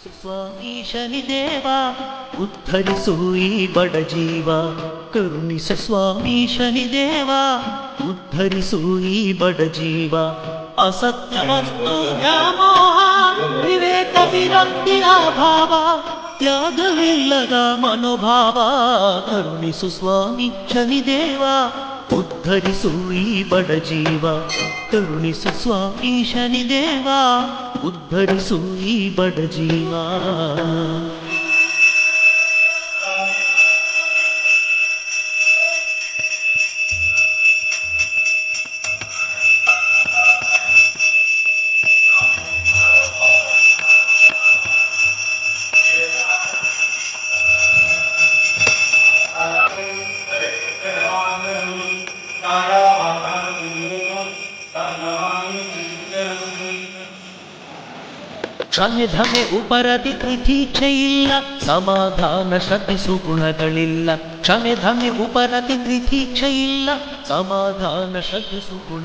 ಸ್ವಾಮಿ ಶನಿದೇವ ಉದ್ಧರಿಸು ಈ ಬಡ ಜೀವ. ಕರುಣಿಸ ಸ್ವಾಮಿ ಶನಿದೇವ ಉದ್ಧರಿಸು ಈ ಬಡ ಜೀವ. ಅಸತ್ಯ ವಸ್ತು ವ್ಯಾಮೋಹ ವಿವೇಕ ವಿರಕ್ತಿಯ ಭಾವ ತ್ಯಾಗವಿಲ್ಲದ ಮನೋಭಾವ. ಕರುಣಿಸು ಸ್ವಾಮಿ ಶನಿದೇವ ಉದ್ಧರಿಸು ಈ ಬಡ ಜೀವ. ಕರುಣಿಸು ಸ್ವಾಮಿ ಶನಿದೇವ ಉದ್ಧರಿಸು ಈ ಬಡ ಜೀವ. ಕ್ಷಮೆ ಧಮೆ ಉಪರತಿ ಪ್ರೀತೀಚ್ಛೆ ಇಲ್ಲ, ಸಮಾಧಾನ ಶ್ರದ್ಧಿಸು ಗುಣಗಳಿಲ್ಲ. ಕ್ಷಮೆ ಧಮೆ ಉಪರತಿ ಪ್ರೀತೀಚ್ಛೆ ಇಲ್ಲ, ಸಮಾಧಾನ ಶ್ರದ್ಧಿಸು ಗುಣ.